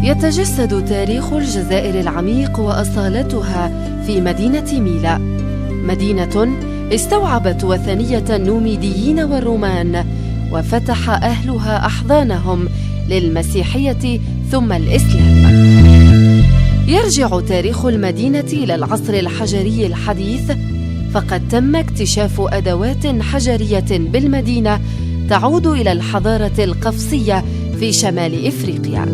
يتجسد تاريخ الجزائر العميق وأصالتها في مدينة ميلا، مدينة استوعبت وثنية النوميديين والرومان، وفتح أهلها أحضانهم للمسيحية ثم الإسلام. يرجع تاريخ المدينة إلى العصر الحجري الحديث، فقد تم اكتشاف أدوات حجرية بالمدينة تعود إلى الحضارة القفصية في شمال إفريقيا.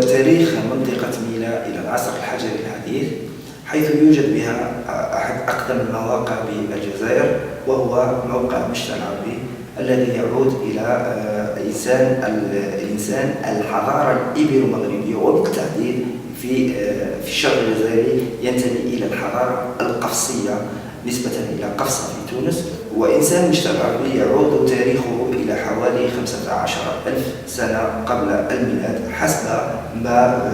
تاريخ منطقة ميلا إلى العصر الحجري الحديث، حيث يوجد بها أحد أقدم المواقع بالجزائر، وهو موقع مشتى العربي الذي يعود إلى الإنسان الحضارة الإبرو-مغربية، وبالتحديد في الشرق الجزائري ينتمي إلى الحضارة القفصية نسبة إلى قفصة في تونس. وإنسان مشتى العربي يعود تاريخه إلى حوالي 15,000 سنة قبل الميلاد، حسب ما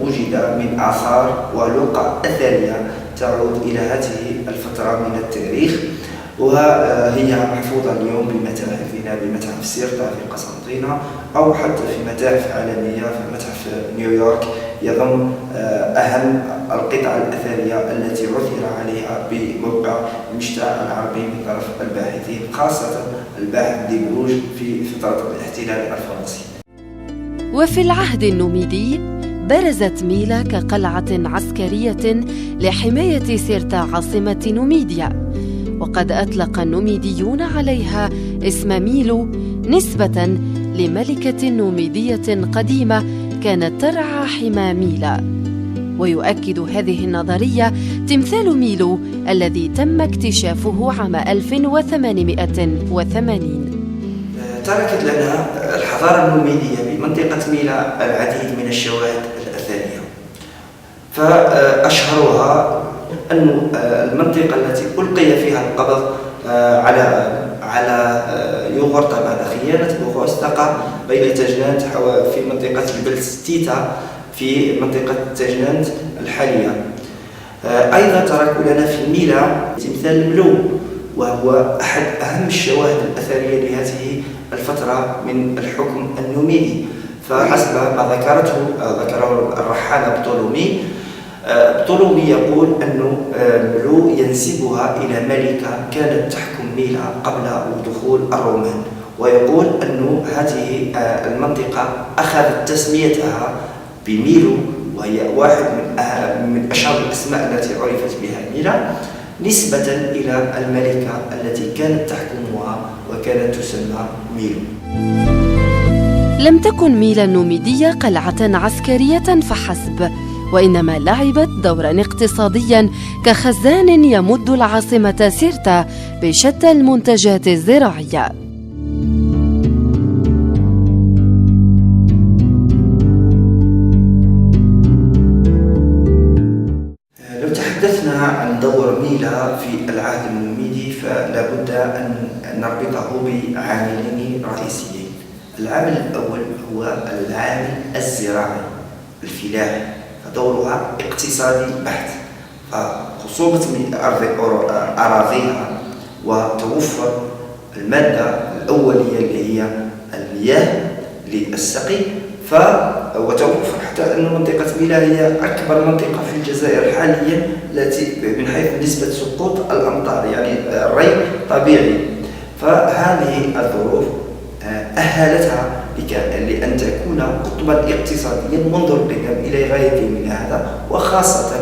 وجد من آثار ولقى أثرية تعود إلى هذه الفترة من التاريخ، وهي محفوظة اليوم بمتاحفنا، بمتحف سيرتا في قسنطينة، أو حتى في متاحف عالمية، في متحف نيويورك يضم أهم القطع الأثرية التي عثر عليها بموقع مشتى العربي من طرف الباحثين، خاصة الباحث دي بروج في فترة الاحتلال الفرنسي. وفي العهد النوميدي برزت ميلا كقلعة عسكرية لحماية سيرتا عاصمة نوميديا، وقد أطلق النوميديون عليها اسم ميلو نسبة لملكة نوميدية قديمة كانت ترعى حمى ميلا. ويؤكد هذه النظرية تمثال ميلو الذي تم اكتشافه عام 1880. تركت لنا الحضارة النوميدية بمنطقة ميلا العديد من الشواهد الأثرية، فأشهرها أن المنطقة التي ألقي فيها القبض على يوغورتا بعد خيانة بوغوستاقا بين تجنانت في منطقة البلستيتا في منطقة تجنانت الحالية. أيضا تركوا لنا في ميلا تمثال الملو، وهو أحد أهم الشواهد الأثرية لهذه الفترة من الحكم النوميدي، فحسب ما ذكره الرحالة بطولومي يقول أن ملو ينسبها إلى ملكة كانت تحكم ميلا قبل دخول الرومان، ويقول أن هذه المنطقة أخذت تسميتها بميلو، وهي واحد من أشهر الأسماء التي عرفت بها ميلا نسبة إلى الملكة التي كانت تحكمها وكانت تسمى ميلو. لم تكن ميلا النوميدية قلعة عسكرية فحسب، وإنما لعبت دورا اقتصاديا كخزان يمد العاصمة سيرتا بشتى المنتجات الزراعية. لو تحدثنا عن دور ميلا في العهد النوميدي فلا بد أن نربطه بعاملين رئيسيين. العامل الأول هو العامل الزراعي الفلاحي، فدورها اقتصادي بحت، فخصوبة أراضيها وتوفر المادة الأولية اللي هي المياه للسقي، وتوفر حتى أن منطقة ميلا هي أكبر منطقة في الجزائر حاليا التي من حيث نسبة سقوط الأمطار، يعني الري طبيعي. فهذه الظروف أهلتها لأن تكون قطبا اقتصاديا منذ القدم إلى غاية يومنا هذا، وخاصة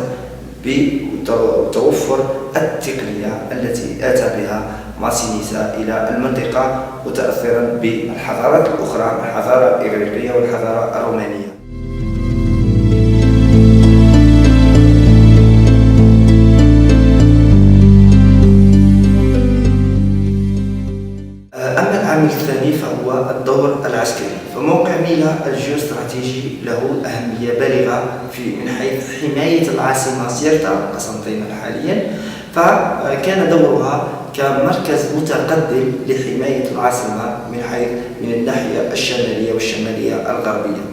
بتوفر التقنية التي أتى بها ماسينيسا إلى المنطقة، متأثرا بالحضارات الأخرى، الحضارة الإغريقية والحضارة الرومانية. الجيوستراتيجي له أهمية بالغة من حيث حماية العاصمة سيرتا قسنطينة حاليا، فكان دورها كمركز متقدم لحماية العاصمة من الناحية الشمالية والشمالية الغربية.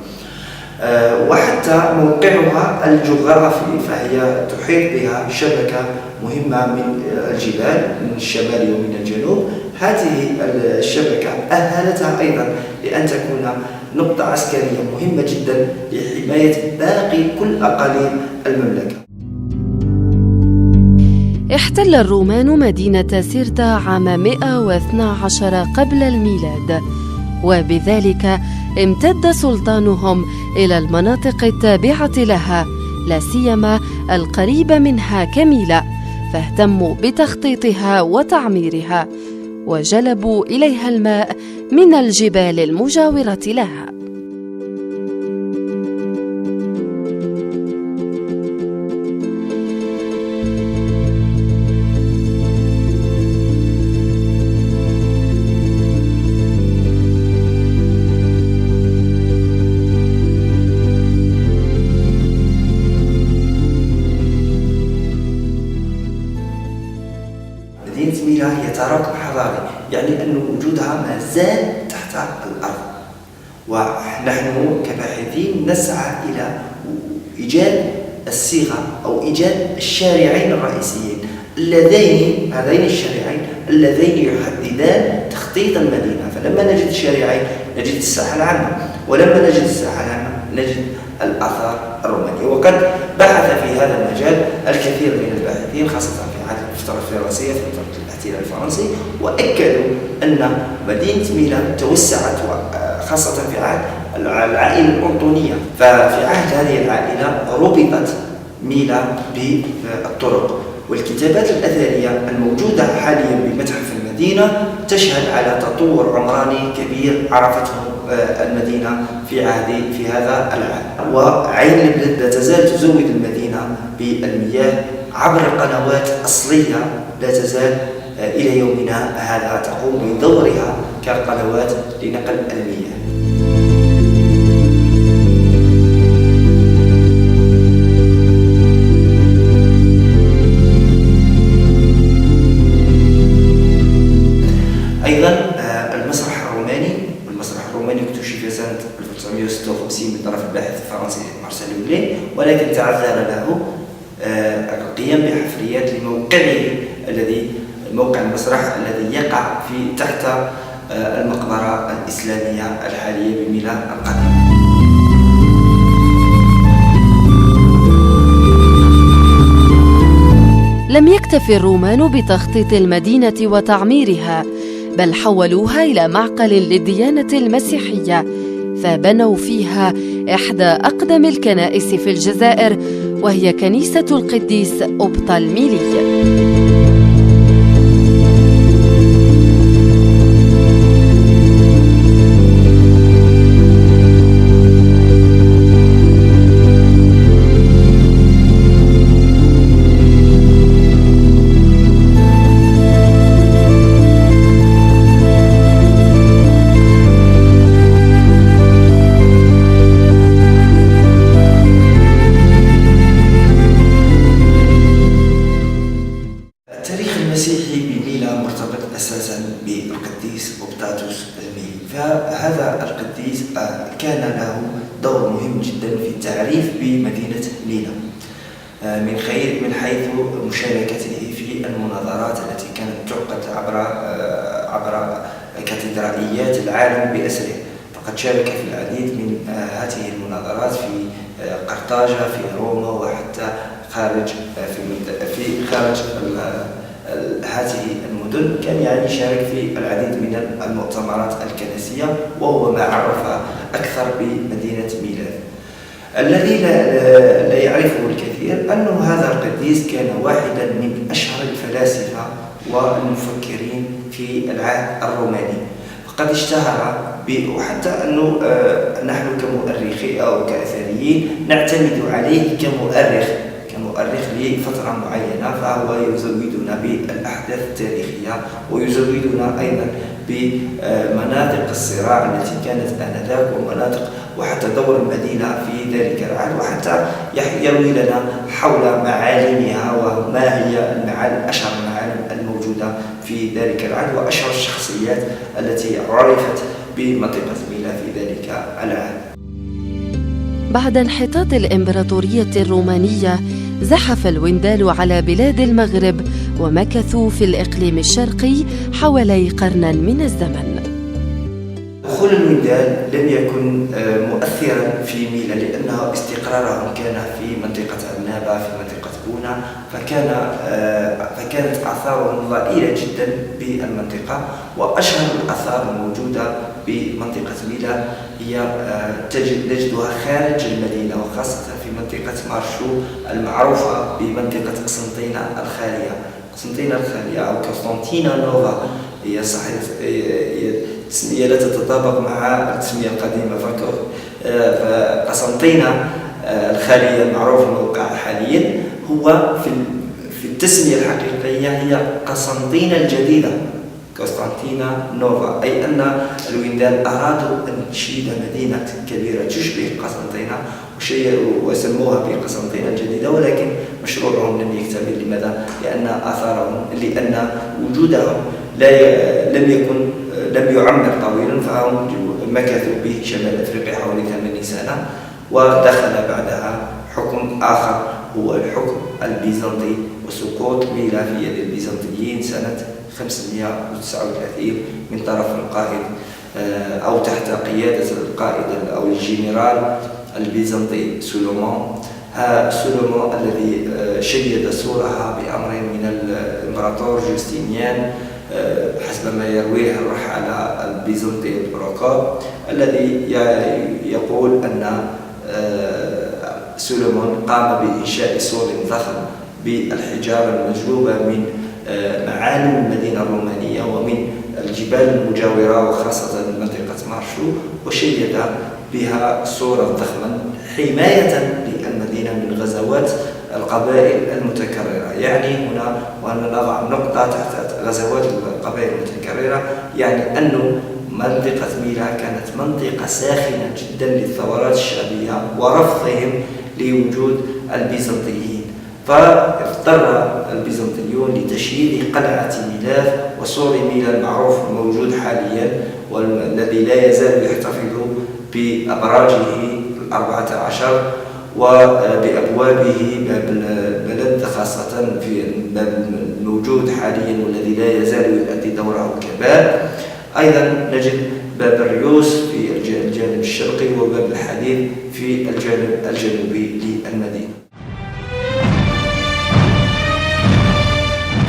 وحتى موقعها الجغرافي، فهي تحيط بها شبكة مهمة من الجبال من الشمال ومن الجنوب. هذه الشبكة أهلتها أيضا لأن تكون نقطة عسكرية مهمة جدا لحماية باقي كل أقاليم المملكة. احتل الرومان مدينة سيرتا عام 112 قبل الميلاد، وبذلك امتد سلطانهم إلى المناطق التابعة لها، لا سيما القريبة منها كميلا، فاهتموا بتخطيطها وتعميرها، وجلبوا إليها الماء من الجبال المجاورة لها. مدينة ميلا هي تراكم حضاري، يعني أن وجودها ما زال تحت الأرض، ونحن كباحثين نسعى إلى إيجاد الصيغة أو إيجاد الشارعين الرئيسيين هذين الشارعين اللذين يحددان تخطيط المدينة. فلما نجد الشارعين نجد الساحة العامة، ولما نجد الساحة العامة نجد الآثار الرومانية. وقد بحث في هذا المجال الكثير من الباحثين خاصة في عهد الفترة الفرنسية في فترة الاحتلال الفرنسي، وأكدوا أن مدينة ميلا توسعت خاصة في عهد العائلة الأردنية. ففي عهد هذه العائلة ربطت ميلا بالطرق، والكتابات الأثرية الموجودة حاليا بمتحف المدينة تشهد على تطور عمراني كبير عرفته المدينة في هذا العهد. وعين البلد لا تزال تزود المدينة بالمياه عبر قنوات أصلية لا تزال إلى يومنا هذا تقوم بدورها كقنوات لنقل المياه. أيضا المسرح الروماني اكتشف سنة 1956 من طرف الباحث الفرنسي مارسيل لوبلين، ولكن تعذر له القيام بحفريات موقع المسرح الذي يقع تحت المقبرة الإسلامية الحالية بميلا القديمة. لم يكتف الرومان بتخطيط المدينة وتعميرها، بل حولوها إلى معقل للديانة المسيحية، فبنوا فيها إحدى أقدم الكنائس في الجزائر، وهي كنيسة القديس أبطالميلي. فهذا القديس كان له دور مهم جدا في التعريف بمدينة ميلا من حيث مشاركته في المناظرات التي كانت تعقد عبر كاتدرائيات العالم بأسره. فقد شارك في العديد من هذه المناظرات في قرطاجة، في روما، وحتى خارج هذه المدن. كان يشارك في العديد من المؤتمرات الكنسية، وهو ما عرف أكثر بمدينة ميلا. الذي لا يعرفه الكثير أن هذا القديس كان واحدا من أشهر الفلاسفة والمفكرين في العهد الروماني، فقد اشتهر وحتى أنه نحن كمؤرخين أو كأثريين نعتمد عليه كمؤرخ لفترة معينة، فهو يزودنا بالأحداث التاريخية ويزودنا أيضا بمناطق الصراع التي كانت آنذاك ومناطق وحتى دور المدينة في ذلك العهد، وحتى يروي لنا حول معالمها وما هي أشهر المعالم الموجودة في ذلك العهد وأشهر الشخصيات التي عرفت بمنطقة ميلا في ذلك العهد. بعد انحطاط الإمبراطورية الرومانية زحف الوندال على بلاد المغرب ومكثوا في الإقليم الشرقي حوالي قرن من الزمن. دخول الوندال لم يكن مؤثرا في ميلا لأنه استقرارهم كان في منطقة عنابة في منطقة بونا، فكانت آثارهم ضئيلة جدا بالمنطقة. وأشهر الآثار الموجودة بمنطقة ميلا هي نجدها خارج المدينة وخاصة في منطقة مارشو المعروفة بمنطقة قسنطينة الخالية. قسنطينة الخالية أو قسطنطينة نوفا هي صحيح تسمية لا تتطابق مع التسمية القديمة، فقسنطينة الخالية المعروف الموقع حاليا هو في التسمية الحقيقية هي قسنطينة الجديدة، قسطنطينة نوفا، أي أن الوندال أرادوا أن تشيد مدينة كبيرة تشبه قسنطينة وسموها بقسنطينة الجديدة، ولكن مشروعهم لم يكتمل. لماذا؟ لأن وجودهم لم يعمر طويلا، فهم مكثوا بشمال أفريقيا حوالي 80 سنة، ودخل بعدها حكم آخر هو الحكم البيزنطي وسقوط ميلا في يد البيزنطيين سنة 539 من طرف القائد أو تحت قيادة القائد أو الجنرال البيزنطي سولومون الذي شيد سورها بأمر من الإمبراطور جوستينيان حسب ما يرويه الرحالة البيزنطي بروكوب، الذي يقول أن سولومون قام بإنشاء سور ضخم بالحجارة المجلوبة من معالم المدينة الرومانية ومن الجبال المجاورة وخاصة منطقة مارشو، وشيد بها سورا ضخما حماية للمدينة من غزوات القبائل المتكررة. يعني هنا وأنا نضع نقطة تحت غزوات القبائل المتكررة، يعني أن منطقة ميلا كانت منطقة ساخنة جدا للثورات الشعبية ورفضهم لوجود البيزنطيين، فاضطر البيزنطيون لتشييد قلعة ميلاث وسور ميلا المعروف الموجود حاليا والذي لا يزال يحتفظ بأبراجه 14 وبأبوابه باب البلد خاصة في الباب الموجود حاليا والذي لا يزال يؤدي دوره كباب. أيضا نجد باب الريوس في الجانب الشرقي وباب الحديد في الجانب الجنوبي للمدينة.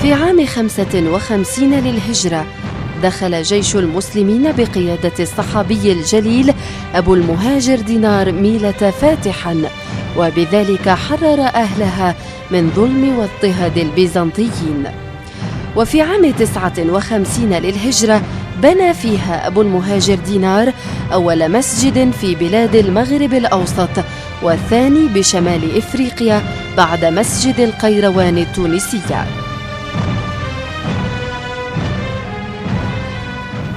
في عام 55 للهجرة دخل جيش المسلمين بقيادة الصحابي الجليل أبو المهاجر دينار ميلة فاتحا، وبذلك حرر أهلها من ظلم واضطهاد البيزنطيين. وفي عام 59 للهجرة بنى فيها أبو المهاجر دينار أول مسجد في بلاد المغرب الأوسط والثاني بشمال إفريقيا بعد مسجد القيروان التونسية.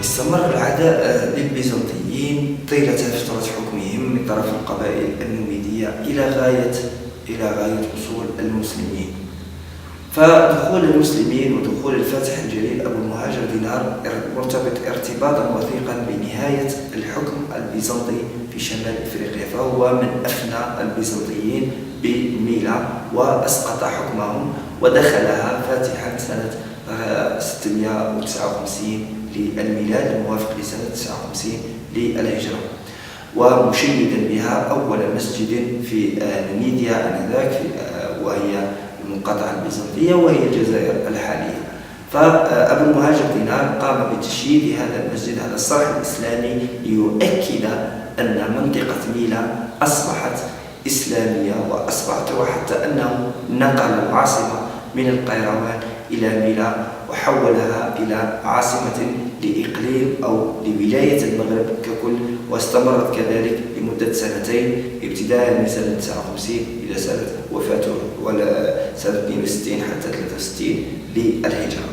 استمر العداء للبيزنطيين طيلة فترة حكمهم من طرف القبائل النوميدية إلى غاية وصول المسلمين. فدخول المسلمين ودخول الفاتح الجليل أبو المهاجر دينار مرتبط ارتباطا وثيقا بنهاية الحكم البيزنطي في شمال إفريقيا، فهو من أفنى البيزنطيين بميلا وأسقط حكمهم ودخلها فاتحا سنة 659 للميلاد الموافق لسنة 59 للهجرة، ومشيدا بها أول مسجد في نميديا آنذاك وهي المقاطعة البيزنطية وهي الجزائر الحالية. فأبو المهاجر دينار قام بتشييد هذا المسجد على الصرح الإسلامي ليؤكد أن منطقة ميلا أصبحت إسلامية وحتى أنه نقل العاصمة من القيروان إلى ميلا وحولها إلى عاصمة لإقليم أو لولاية المغرب ككل، واستمرت كذلك لمدة سنتين ابتداء من سنة 59 إلى سنة وفاته ولا سنة 62 حتى 63 للهجرة.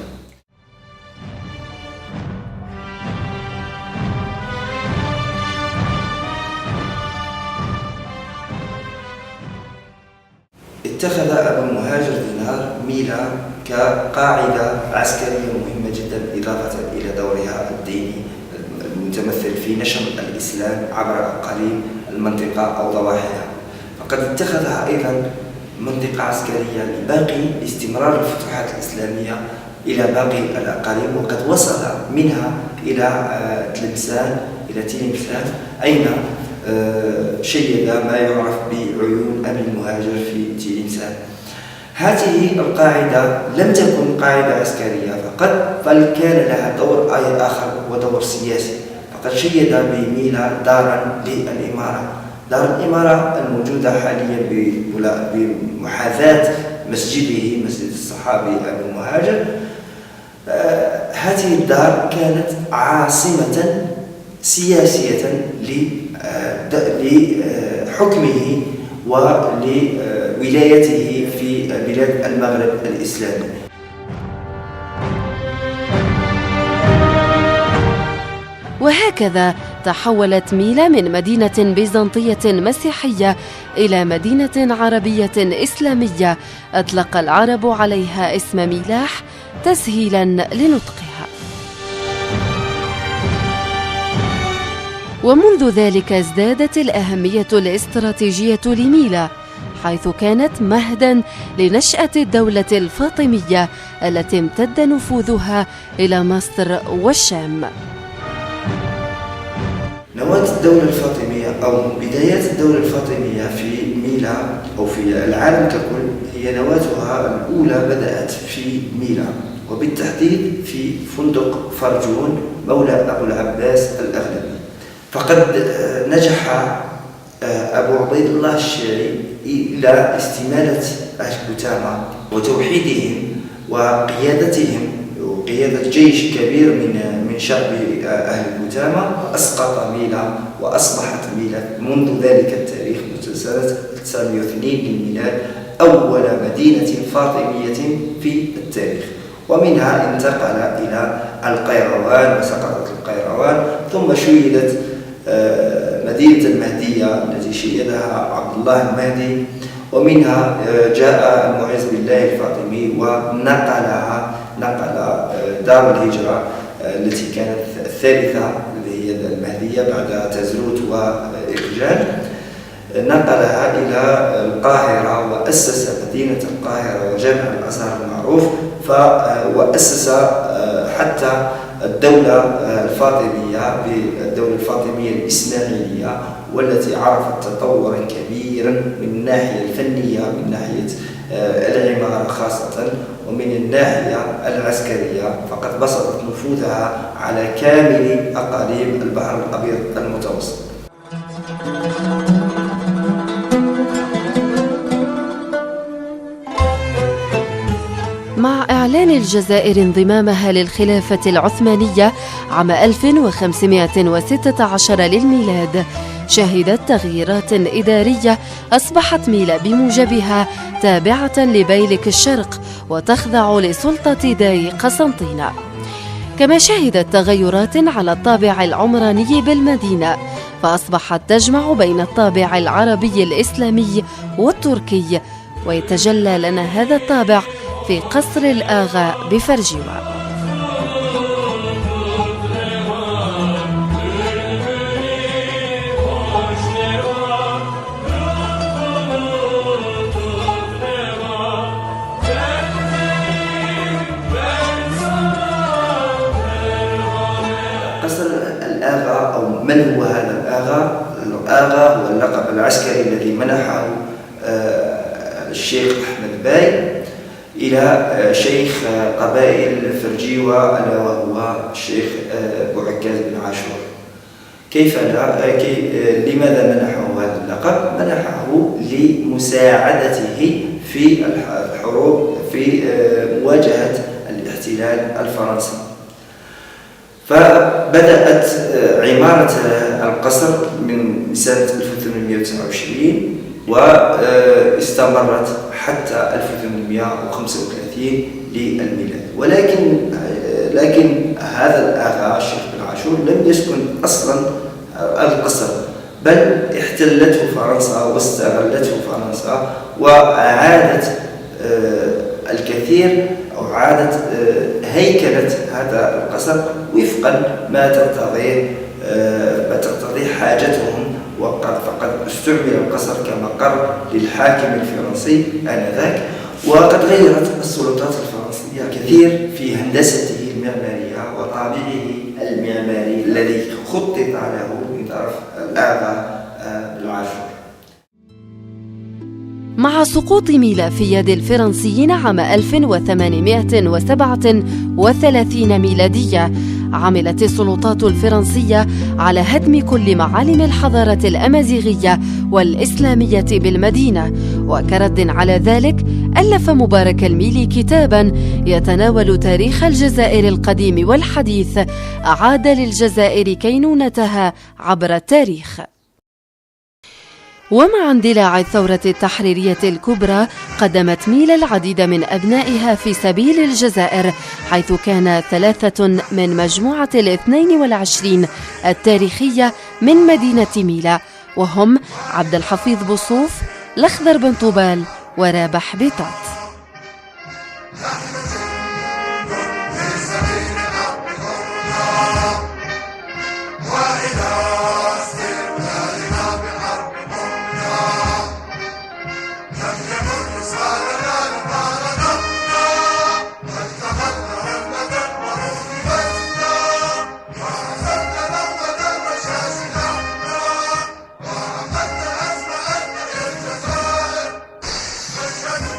اتخذ أبو المهاجر دينار ميلا كقاعدة عسكرية مهمة جدا إضافة إلى دورها الديني المتمثل في نشر الإسلام عبر أقاليم المنطقة أو ضواحيها، فقد اتخذها أيضا منطقة عسكرية لباقي استمرار الفتوحات الإسلامية إلى باقي الأقاليم، وقد وصل منها إلى تلمسان أين شيد ما يعرف بعيون أبي المهاجر في تلمسان. هذه القاعدة لم تكن قاعدة عسكرية فقط، بل كان لها دور آخر ودور سياسي، فقد شيد بميلا دارا للإمارة، دار الإمارة الموجودة حاليا بمحاذاة مسجده مسجد الصحابي أبي المهاجر. هذه الدار كانت عاصمة سياسية لحكمه ولولايته في بلاد المغرب الإسلامي. وهكذا تحولت ميلا من مدينة بيزنطية مسيحية إلى مدينة عربية إسلامية أطلق العرب عليها اسم ميلاح تسهيلاً لنطقها. ومنذ ذلك ازدادت الأهمية الاستراتيجية لميلا، حيث كانت مهداً لنشأة الدولة الفاطمية التي امتد نفوذها إلى مصر والشام. نواة الدولة الفاطمية أو بدايات الدولة الفاطمية في ميلا أو في العالم ككل هي نواتها الأولى بدأت في ميلا، وبالتحديد في فندق فرجون مولى أبو العباس الأغلبي. فقد نجح أبو عبيد الله الشيعي إلى استمالة أهل كتامة وتوحيدهم وقيادتهم وقيادة جيش كبير من شعب أهل كتامة، وأسقط ميلا، وأصبحت ميلا منذ ذلك التاريخ سنة 902 للميلاد أول مدينة فاطمية في التاريخ، ومنها انتقل إلى القيروان وسقطت القيروان، ثم شيدت مدينة المهدية التي شيدها عبد الله المهدي، ومنها جاء المعز بالله الفاطمي نقل دار الهجرة التي كانت الثالثة اللي هي المهدية بعد تزروت وإرجال، نقلها إلى القاهرة وأسس مدينة القاهرة وجامع الأزهر المعروف، وأسس حتى الدولة الفاطمية بالدولة الفاطمية الإسماعيلية، والتي عرفت تطورا كبيرا من الناحية الفنية، من ناحية العمارة خاصة، ومن الناحية العسكرية، فقد بسطت نفوذها على كامل أقاليم البحر الأبيض المتوسط. مع إعلان الجزائر انضمامها للخلافة العثمانية عام 1516 للميلاد، شهدت تغييرات إدارية أصبحت ميلا بموجبها تابعة لبيلك الشرق وتخضع لسلطة داي قسنطينة، كما شهدت تغيرات على الطابع العمراني بالمدينة، فأصبحت تجمع بين الطابع العربي الإسلامي والتركي، ويتجلى لنا هذا الطابع في قصر الآغا بفرجيوة. قصر الآغا أو من هو هذا الآغا؟ الآغا هو اللقب العسكري الذي منحه الشيخ أحمد باي إلى شيخ قبائل فرجيوة ألا وهو الشيخ بوعكاز بن عاشور. لماذا منحه هذا اللقب؟ منحه لمساعدته في الحروب في مواجهة الاحتلال الفرنسي. فبدأت عمارة القصر من سنة 1829 واستمرت حتى 1835 للميلاد، ولكن هذا الآغا الشيخ بن عاشور لم يسكن أصلا القصر، بل احتلته فرنسا واستغلته فرنسا، وأعادت الكثير أو عادت هيكلة هذا القصر وفقا ما تقتضيه حاجتهم. فقد استعمل القصر كمقر للحاكم الفرنسي آنذاك، وقد غيرت السلطات الفرنسية كثير في هندسته المعمارية وطابعه المعماري الذي خطط له من طرف الآغا بالعاشور. مع سقوط ميلا في يد الفرنسيين عام 1837 ميلادية، عملت السلطات الفرنسية على هدم كل معالم الحضارة الأمازيغية والإسلامية بالمدينة. وكرد على ذلك ألف مبارك الميلي كتاباً يتناول تاريخ الجزائر القديم والحديث، أعاد للجزائر كينونتها عبر التاريخ. ومع اندلاع الثورة التحريرية الكبرى قدمت ميلا العديد من أبنائها في سبيل الجزائر، حيث كان 3 من مجموعة 22 التاريخية من مدينة ميلا، وهم عبد الحفيظ بوصوف، الأخضر بن طوبال، ورابح بيطات.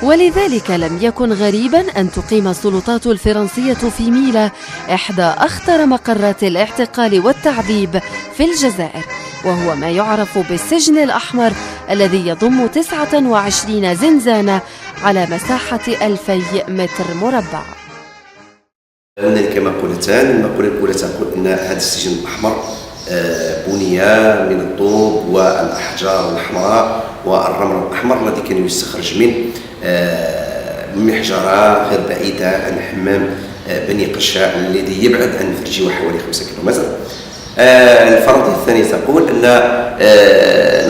ولذلك لم يكن غريبا أن تقيم السلطات الفرنسية في ميلا إحدى أخطر مقرات الاعتقال والتعذيب في الجزائر، وهو ما يعرف بالسجن الأحمر الذي يضم 29 زنزانة على مساحة 2000 متر مربع. هنالك مقولتان. المقولة الأولى تقول أن هذا السجن الأحمر بني من الطوب والأحجار الحمراء والرمل الأحمر الذي كان يستخرج من محجرة غير بعيدة عن حمام بني قشاء الذي يبعد عن فرجيوة حوالي 5 كيلومتر. الفرضية الثانية تقول أن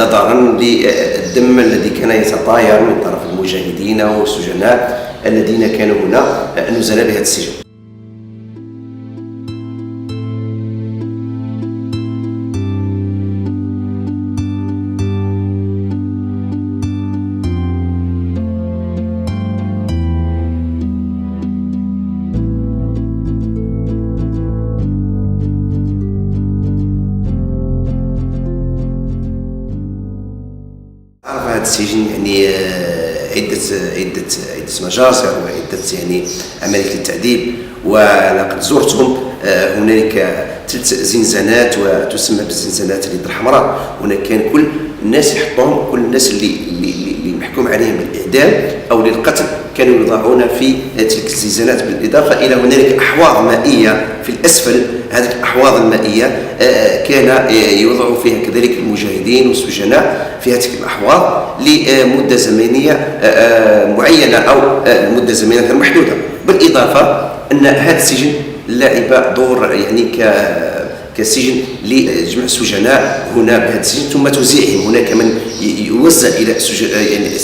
نظرا للدم الذي كان يتطاير من طرف المجاهدين والسجناء الذين كانوا هنا نزل بهذا السجن. هذا السجن يعني عدة مجازر وعدة يعني عملية التعذيب، ولقد زرتهم. هنالك 3 زنزانات وتسمى بالزنزانات اليد الحمراء. هناك كان كل الناس يحطون، كل الناس اللي محكوم عليهم بالإعدام أو للقتل كانوا يوضعون في تلك الزنزانات، بالإضافة إلى هنالك أحواض مائية في الأسفل. هذه الأحواض المائية كان يوضع فيها كذلك المجاهدين والسجناء في هذه الأحواض لمدة زمنية معينة أو مدة زمنية محدودة. بالإضافة أن هذا السجن لعب دور يعني كسجن لجمع السجناء هنا بهذا السجن، ثم توزيعهم. هناك من يوزع إلى يعني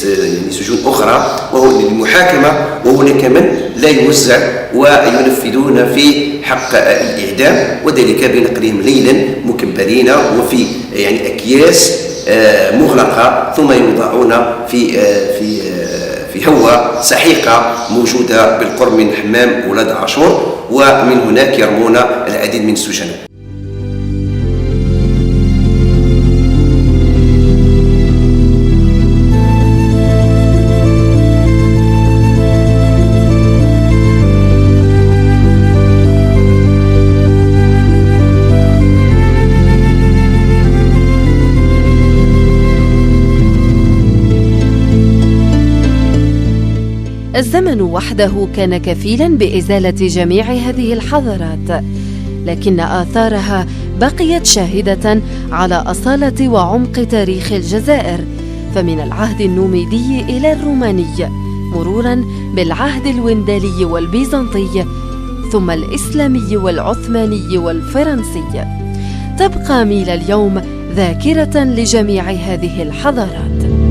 سجون أخرى وهو للمحاكمة، وهناك من لا يوزع وينفذون في حق الإعدام، وذلك بنقلهم ليلا مكبرين وفي يعني أكياس مغلقة، ثم يوضعون في هوة سحيقة موجودة بالقرب من حمام ولاد عاشور، ومن هناك يرمون العديد من السجناء. الزمن وحده كان كفيلاً بإزالة جميع هذه الحضارات، لكن آثارها بقيت شاهدة على أصالة وعمق تاريخ الجزائر، فمن العهد النوميدي إلى الروماني، مروراً بالعهد الوندالي والبيزنطي، ثم الإسلامي والعثماني والفرنسي. تبقى ميلا اليوم ذاكرة لجميع هذه الحضارات.